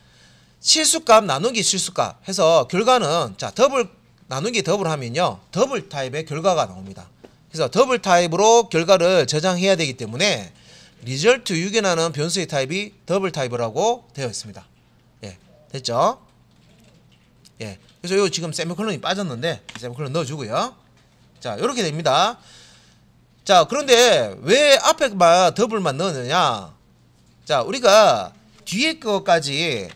실수값 나누기 실수값 해서 결과는 자 더블 나누기 더블 하면요 더블 타입의 결과가 나옵니다. 그래서 더블 타입으로 결과를 저장해야 되기 때문에 result 6이라는 변수의 타입이 더블 타입이라고 되어 있습니다. 예, 됐죠? 예, 그래서 요 지금 세미콜론이 빠졌는데 세미콜론 넣어주고요. 자, 이렇게 됩니다. 자, 그런데 왜 앞에만 더블만 넣느냐? 자, 우리가 뒤에 거까지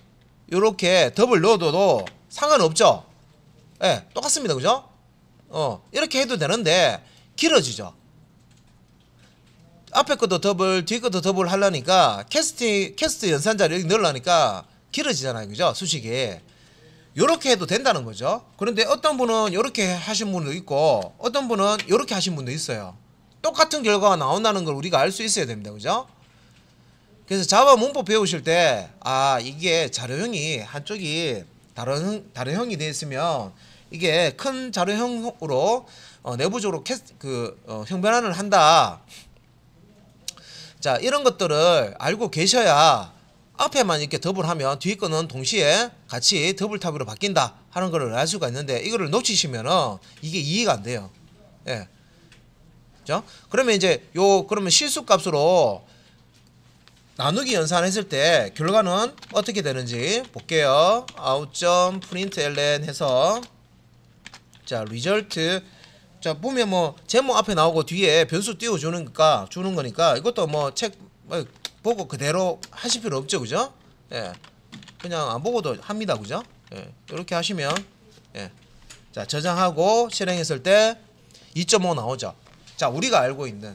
이렇게 더블 넣어도 상관없죠? 예, 똑같습니다. 그죠? 이렇게 해도 되는데 길어지죠. 앞에 것도 더블, 뒤에 것도 더블 하려니까 캐스트 연산자를 여기 넣으려니까 길어지잖아요. 그죠? 수식이. 요렇게 해도 된다는 거죠. 그런데 어떤 분은 요렇게 하신 분도 있고 어떤 분은 요렇게 하신 분도 있어요. 똑같은 결과가 나온다는 걸 우리가 알 수 있어야 됩니다. 그죠? 그래서 자바 문법 배우실 때 이게 자료형이 한쪽이 다른 형이 되어 있으면 이게 큰 자료형으로 내부적으로 형 변환을 한다. 자, 이런 것들을 알고 계셔야 앞에만 이렇게 더블하면 뒤에 거는 동시에 같이 더블 탑으로 바뀐다 하는 거를 알 수가 있는데 이거를 놓치시면은 이게 이해가 안 돼요. 예. 그죠? 그러면 이제 그러면 실수 값으로 나누기 연산했을 때 결과는 어떻게 되는지 볼게요. out.println 해서 자, result 자, 보면 뭐 제목 앞에 나오고 뒤에 변수 띄워 주는 거니까 이것도 뭐 책 보고 그대로 하실 필요 없죠. 그죠? 예. 그냥 안 보고도 합니다. 그죠? 예. 이렇게 하시면 예. 자, 저장하고 실행했을 때 2.5 나오죠. 자, 우리가 알고 있는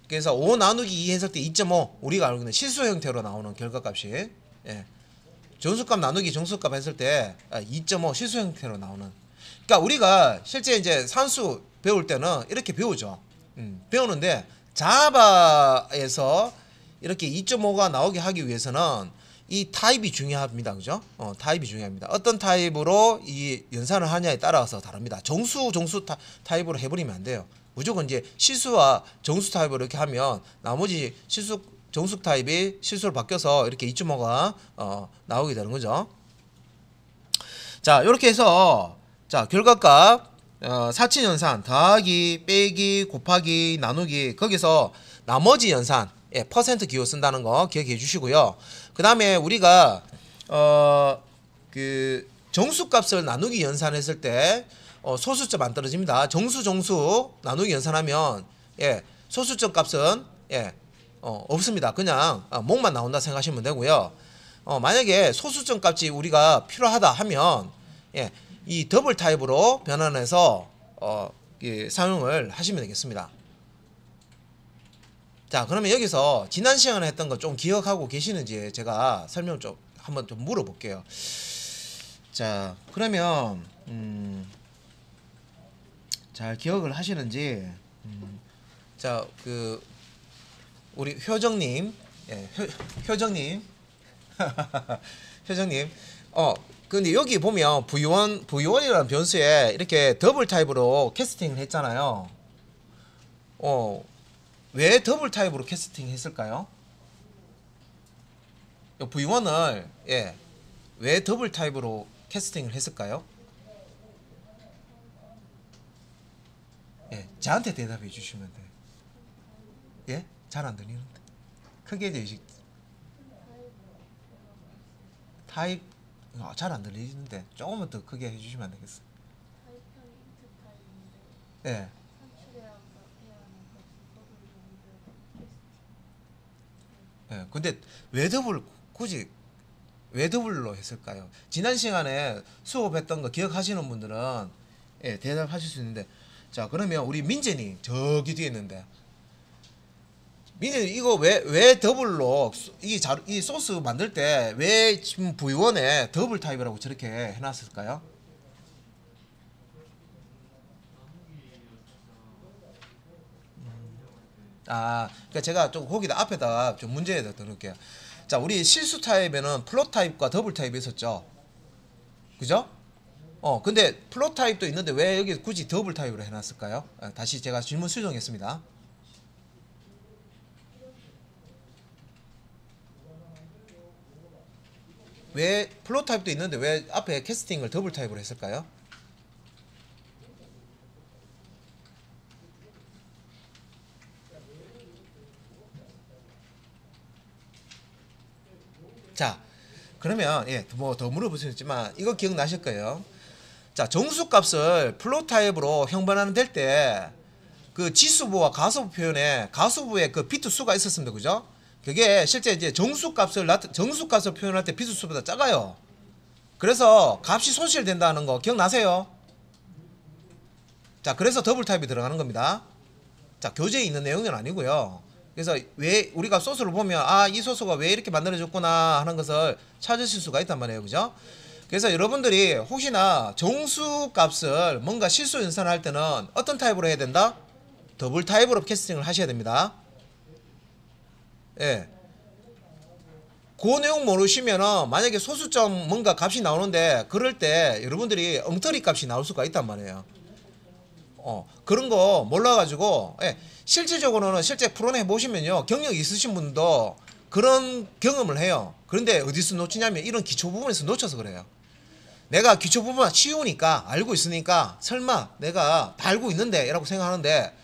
그래서 5 나누기 2 했을 때 2.5 우리가 알고 있는 실수 형태로 나오는 결과값이 예. 정수값 나누기 정수값 했을 때 2.5 실수 형태로 나오는 그러니까 우리가 실제 이제 산수 배울 때는 이렇게 배우죠. 배우는데 자바에서 이렇게 2.5가 나오게 하기 위해서는 이 타입이 중요합니다. 그죠? 타입이 중요합니다. 어떤 타입으로 이 연산을 하냐에 따라서 다릅니다. 정수 타입으로 해버리면 안 돼요. 무조건 이제 실수와 정수 타입으로 이렇게 하면 나머지 정수 타입이 실수로 바뀌어서 이렇게 2.5가 나오게 되는 거죠. 자, 이렇게 해서 자, 결과값 사친 연산 더하기 빼기 곱하기 나누기 거기서 나머지 연산 퍼센트 기호 쓴다는 거 기억해 주시고요. 그 다음에 우리가 정수값을 나누기 연산했을 때 소수점 안 떨어집니다. 정수 나누기 연산하면 소수점 값은 없습니다. 그냥 목만 나온다 생각하시면 되고요. 만약에 소수점 값이 우리가 필요하다 하면 이 더블 타입으로 변환해서 사용을 하시면 되겠습니다. 자, 그러면 여기서 지난 시간에 했던 거 좀 기억하고 계시는지 제가 설명 좀 한번 좀 물어볼게요. 자, 그러면 잘 기억을 하시는지 자, 우리 효정님 효정님 효정님 근데 여기 보면 V1이라는 변수에 이렇게 더블 타입으로 캐스팅을 했잖아요. 왜 더블 타입으로 캐스팅 했을까요? V1을 왜 더블 타입으로 캐스팅을 했을까요? 저한테 대답해 주시면 돼요. 예? 잘 안 들리는데. 크게 해주시. 타입 잘 안 들리는데 조금만 더 크게 해주시면 안 되겠어요? 예. 예. 근데 굳이 왜 더블로 했을까요? 지난 시간에 수업했던 거 기억하시는 분들은 대답하실 수 있는데 자, 그러면 우리 민재님 저기 뒤에 있는데 민님 이거 왜 더블로 이 소스 만들 때 왜 지금 V1에 더블 타입이라고 저렇게 해놨을까요? 그러니까 제가 좀 거기다 앞에다 좀 문제에다 넣을게요. 자, 우리 실수 타입에는 플롯 타입과 더블 타입이 있었죠. 그죠? 근데 플롯 타입도 있는데 왜 여기 굳이 더블 타입으로 해놨을까요? 다시 제가 질문 수정했습니다. 왜 플롯 타입도 있는데 왜 앞에 캐스팅을 더블 타입으로 했을까요? 자, 그러면 뭐 더 물어보셨지만 이거 기억나실 거예요. 자, 정수값을 플롯 타입으로 형반하는 될 때 그 지수부와 가수부 표현에 가수부에 그 비트 수가 있었습니다. 그죠? 그게 실제 이제 정수값을 표현할 때 비트 수보다 작아요. 그래서 값이 손실된다는 거 기억나세요? 자, 그래서 더블 타입이 들어가는 겁니다. 자, 교재에 있는 내용은 아니고요. 그래서 왜 우리가 소스를 보면 이 소스가 왜 이렇게 만들어졌구나 하는 것을 찾으실 수가 있단 말이에요. 그죠? 그래서 여러분들이 혹시나 정수 값을 뭔가 실수 연산할 때는 어떤 타입으로 해야 된다? 더블 타입으로 캐스팅을 하셔야 됩니다. 예. 그 내용 모르시면은 만약에 소수점 뭔가 값이 나오는데 그럴 때 여러분들이 엉터리 값이 나올 수가 있단 말이에요. 그런 거 몰라가지고 실질적으로는 실제 프로그램 해보시면요, 경력 있으신 분도 그런 경험을 해요. 그런데 어디서 놓치냐면 이런 기초 부분에서 놓쳐서 그래요. 내가 기초 부분 쉬우니까 알고 있으니까 설마 내가 다 알고 있는데 라고 생각하는데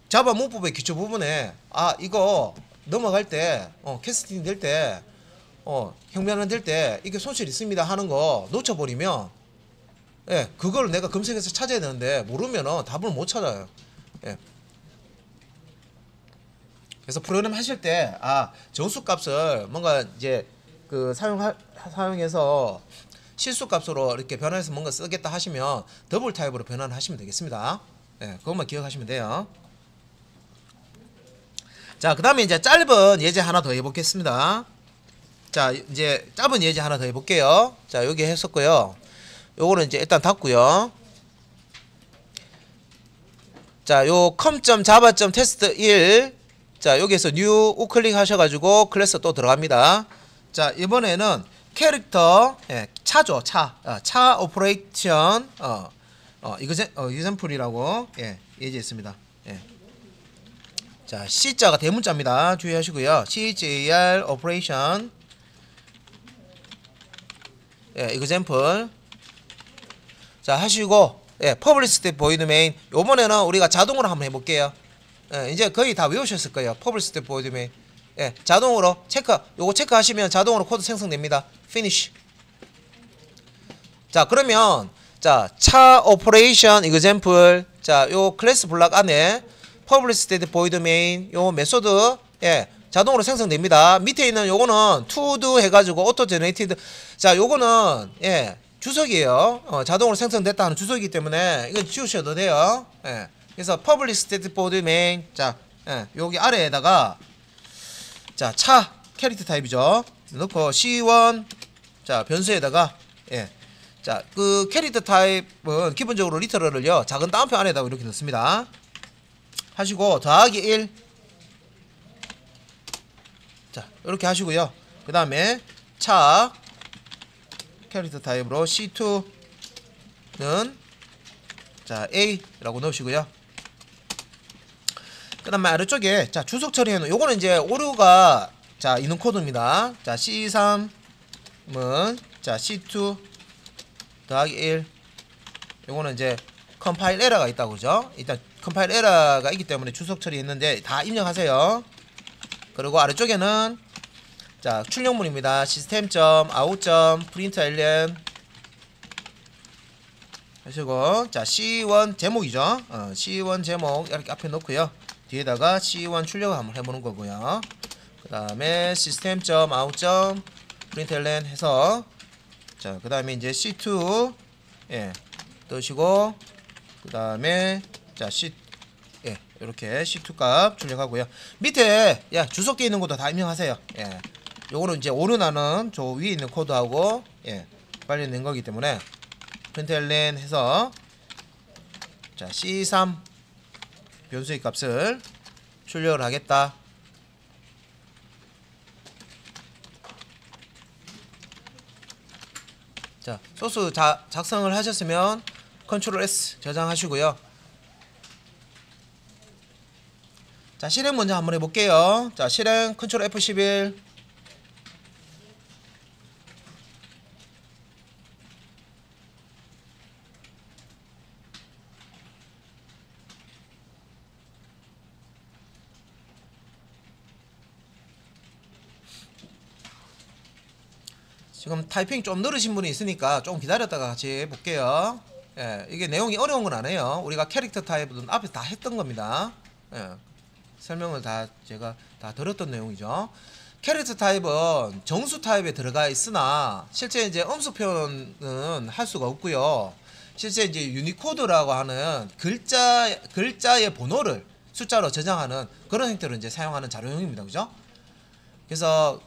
자바 문법의 기초 부분에 이거 넘어갈 때 캐스팅 될 때 형변환 될 때 이게 손실 있습니다 하는 거 놓쳐버리면 그걸 내가 검색해서 찾아야 되는데 모르면은 답을 못 찾아요. 그래서 프로그램 하실 때 정수값을 뭔가 이제 그 사용해서 실수값으로 이렇게 변환해서 뭔가 쓰겠다 하시면 더블 타입으로 변환하시면 되겠습니다. 그것만 기억하시면 돼요. 자, 그 다음에 이제 짧은 예제 하나 더 해보겠습니다. 자, 이제 짧은 예제 하나 더 해볼게요. 자, 여기 했었고요. 요거는 이제 일단 닫고요. 자, 요 com.java.test 1. 자, 여기에서 new 우클릭 하셔가지고 클래스 또 들어갑니다. 자, 이번에는 캐릭터 차죠. 차 오퍼레이션 example이라고 예제했습니다. 자, C자가 대문자입니다. 주의하시고요. CJR 오퍼레이션 example 자 하시고 publish step void main 요번에는 우리가 자동으로 한번 해볼게요. 이제 거의 다 외우셨을 거예요. publish step void main 자동으로 요거 체크하시면 자동으로 코드 생성됩니다. finish. 자, 그러면 차 오퍼레이션 example 요 클래스 블록 안에 publish state void main 요 메소드 자동으로 생성됩니다. 밑에 있는 요거는 to do 해가지고 auto generated 자, 요거는 주석이에요. 자동으로 생성됐다 하는 주석이기 때문에 이건 지우셔도 돼요. 그래서 publish state void main 여기 아래에다가 차 캐릭터 타입이죠. 넣고 C1 변수에다가 그 캐릭터 타입은 기본적으로 리터럴을요 작은 따옴표 안에다가 이렇게 넣습니다. 하시고 더하기 1 이렇게 하시고요. 그 다음에 차 캐릭터 타입으로 C2는 A라고 넣으시고요. 그 다음에 아래쪽에 주석 처리해놓은 요거는 이제 오류가 있는 코드입니다. C3은 C2 더하기 1 요거는 이제 컴파일 에러가 있다고 그죠? 일단 컴파일 에러가 있기 때문에 주석 처리했는데 다 입력하세요. 그리고 아래쪽에는 출력문입니다. system.out.println 하시고 C1 제목이죠. C1 제목 이렇게 앞에 놓고요. 뒤에다가 C1 출력을 한번 해보는 거고요. 그 다음에 system.out.println 해서 그 다음에 이제 C2 뜨시고 그 다음에 C 이렇게 C2 값 출력하고요. 밑에 야 주석되어 있는 것도 다 입력하세요. 예. 요거는 이제 오류나는 저 위에 있는 코드하고 예, 관련된 거기 때문에 println 해서 자 C3 변수의 값을 출력을 하겠다. 자 소스 작성을 하셨으면 Ctrl S 저장하시고요. 자 실행 먼저 한번 해볼게요. 자 실행 Ctrl F11. 지금 타이핑 좀 느리신 분이 있으니까 좀 기다렸다가 같이 해볼게요. 예, 이게 내용이 어려운 건 아니에요. 우리가 캐릭터 타입은 앞에서 다 했던 겁니다. 예, 설명을 다 제가 다 들었던 내용이죠. 캐릭터 타입은 정수 타입에 들어가 있으나 실제 이제 음수 표현은 할 수가 없고요. 실제 이제 유니코드라고 하는 글자의 번호를 숫자로 저장하는 그런 형태로 이제 사용하는 자료형입니다. 그죠? 그래서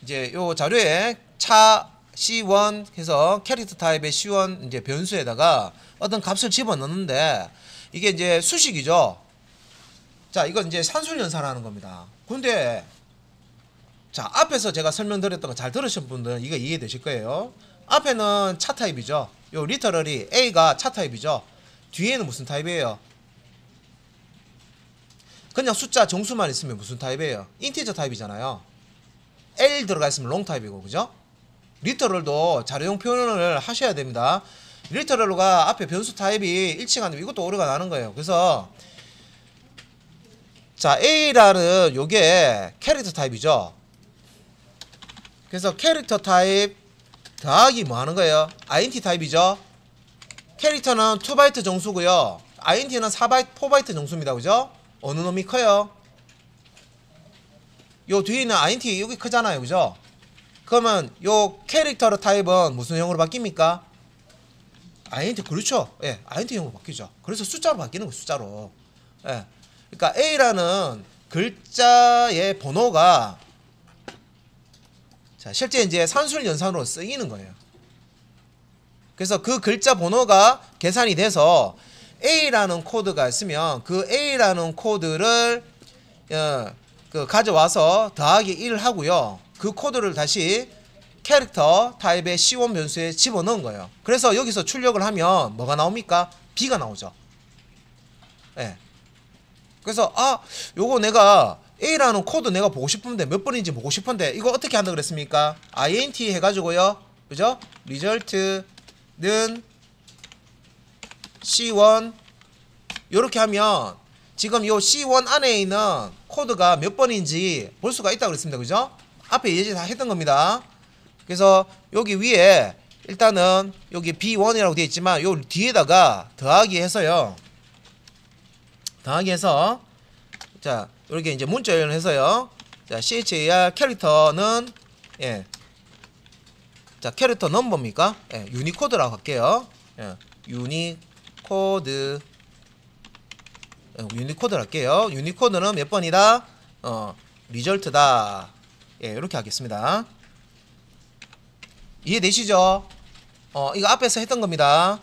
이제 요 자료에 차 C1 해서 캐릭터 타입의 C1 이제 변수에다가 어떤 값을 집어넣는데 이게 이제 수식이죠. 자, 이건 이제 산술연산하는 겁니다. 근데 자, 앞에서 제가 설명드렸던 거 잘 들으신 분들은 이거 이해되실 거예요. 앞에는 차 타입이죠. 요 리터럴이 A가 차 타입이죠. 뒤에는 무슨 타입이에요? 그냥 숫자 정수만 있으면 무슨 타입이에요? 인티저 타입이잖아요. L 들어가 있으면 롱 타입이고, 그죠? 리터럴도 자료용 표현을 하셔야 됩니다. 리터럴가 앞에 변수 타입이 일치가 안 되면 이것도 오류가 나는 거예요. 그래서 자, A라는 요게 캐릭터 타입이죠. 그래서 캐릭터 타입 더하기 뭐 하는 거예요? INT 타입이죠. 캐릭터는 2바이트 정수고요. INT는 4바이트 정수입니다. 그죠? 어느 놈이 커요? 요 뒤에 있는 INT 여기 크잖아요. 그죠? 그러면 요 캐릭터 타입은 무슨 형으로 바뀝니까? INT, 그렇죠. 예, INT 형으로 바뀌죠. 그래서 숫자로 바뀌는 거예요. 숫자로. 예. 그러니까 A라는 글자의 번호가 자, 실제 이제 산술 연산으로 쓰이는 거예요. 그래서 그 글자 번호가 계산이 돼서 A라는 코드가 있으면 그 A라는 코드를 가져와서 더하기 1을 하고요. 그 코드를 다시 캐릭터 타입의 C1 변수에 집어넣은 거예요. 그래서 여기서 출력을 하면 뭐가 나옵니까? B가 나오죠. 예. 그래서 요거 내가 A라는 코드 내가 보고 싶은데 몇 번인지 보고 싶은데 이거 어떻게 한다 그랬습니까? int 해가지고요. 그죠? 리절트는 C1 요렇게 하면 지금 요 C1 안에 있는 코드가 몇 번인지 볼 수가 있다고 그랬습니다. 그죠? 앞에 예제 다 했던 겁니다. 그래서 여기 위에 일단은 여기 B1이라고 되어 있지만 요 뒤에다가 더하기 해서요. 더하기 해서 자, 이렇게 이제 문자 연해서요. 자, char 캐릭터는 예. 자, 캐릭터 넘버입니까? 예, 유니코드라고 할게요. 예, 유니코드. 유니코드 할게요. 유니코드는 몇 번이다? 리절트다. 예, 이렇게 하겠습니다. 이해되시죠? 이거 앞에서 했던 겁니다.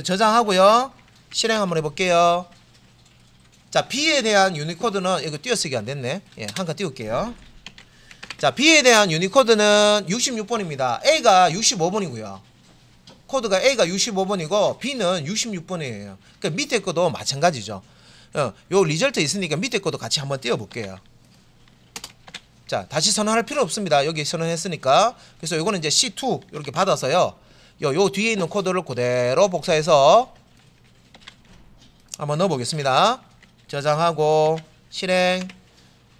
저장하고요. 실행 한번 해볼게요. 자, B에 대한 유니코드는 이거 띄어쓰기 안 됐네. 예, 한 칸 띄울게요. 자, B에 대한 유니코드는 66번입니다. A가 65번이고요. 코드가 A가 65번이고 B는 66번이에요. 그러니까 밑에 거도 마찬가지죠. 요 리절트 있으니까 밑에 거도 같이 한번 띄워볼게요. 자, 다시 선언할 필요 없습니다. 여기 선언했으니까. 그래서 요거는 이제 C2 이렇게 받아서요. 요 뒤에 있는 코드를 그대로 복사해서 한번 넣어보겠습니다. 저장하고 실행.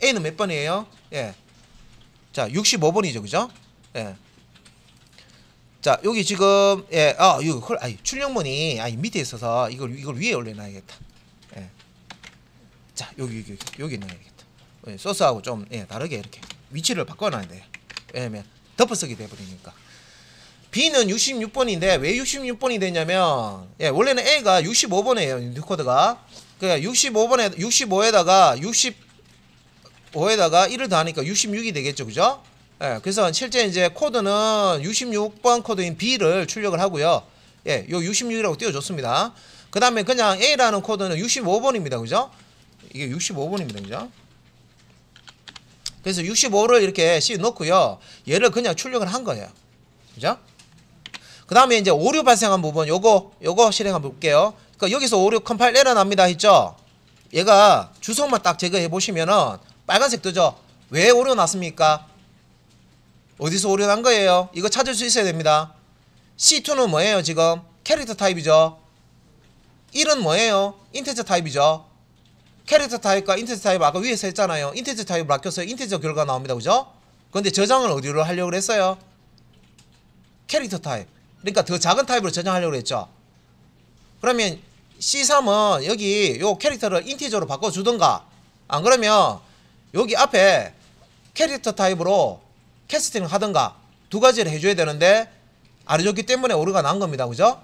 A는 몇 번이에요? 예. 자, 65번이죠. 그죠? 예. 자, 여기 지금 이거 출력문이 밑에 있어서 이걸 위에 올려놔야겠다. 예. 자, 여기 넣어야겠다. 예, 소스하고 좀 다르게 이렇게 위치를 바꿔놔야 돼요. 왜냐면 덮어쓰기 돼버리니까. B는 66번인데 왜 66번이 되냐면 원래는 A가 65번이에요. 유니코드가. 그러니까 65에다가 1을 더하니까 66이 되겠죠. 그죠? 예, 그래서 실제 이제 코드는 66번 코드인 B를 출력을 하고요. 예, 요 66이라고 띄워줬습니다. 그 다음에 그냥 A라는 코드는 65번입니다. 그죠? 이게 65번입니다. 그죠? 그래서 65를 이렇게 C 넣고요. 얘를 그냥 출력을 한 거예요. 그죠? 그 다음에 이제 오류 발생한 부분, 요거 실행 한번 볼게요. 그러니까 여기서 오류 컴파일 에러 납니다. 했죠? 얘가 주소만 딱 제거해 보시면은 빨간색 뜨죠? 왜 오류 났습니까? 어디서 오류 난 거예요? 이거 찾을 수 있어야 됩니다. C2는 뭐예요, 지금? 캐릭터 타입이죠? 1은 뭐예요? 인티저 타입이죠? 캐릭터 타입과 인티저 타입 아까 위에서 했잖아요. 인티저 타입을 아껴서 인티저 결과 나옵니다. 그죠? 근데 저장을 어디로 하려고 했어요? 캐릭터 타입. 그러니까 더 작은 타입으로 저장하려고 했죠. 그러면 C3은 여기 요 캐릭터를 인티저로 바꿔주던가, 안 그러면 여기 앞에 캐릭터 타입으로 캐스팅을 하던가 두 가지를 해줘야 되는데 안 해줬기 때문에 오류가 난 겁니다. 그죠?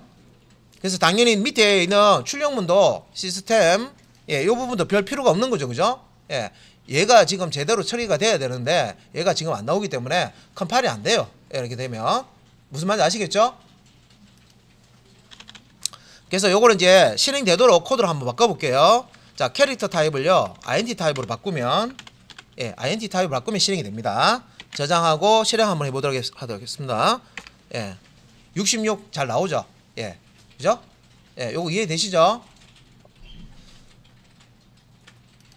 그래서 당연히 밑에 있는 출력문도 시스템, 예, 요 부분도 별 필요가 없는 거죠. 그죠? 예, 얘가 지금 제대로 처리가 돼야 되는데 얘가 지금 안 나오기 때문에 컴파일이 안 돼요. 예, 이렇게 되면 무슨 말인지 아시겠죠? 그래서 요거는 이제 실행되도록 코드를 한번 바꿔볼게요. 자, 캐릭터 타입을요 int 타입으로 바꾸면, 예, int 타입으로 바꾸면 실행이 됩니다. 저장하고 실행 한번 해보도록 하겠습니다. 예, 66 잘 나오죠? 예, 그죠? 예, 요거 이해되시죠?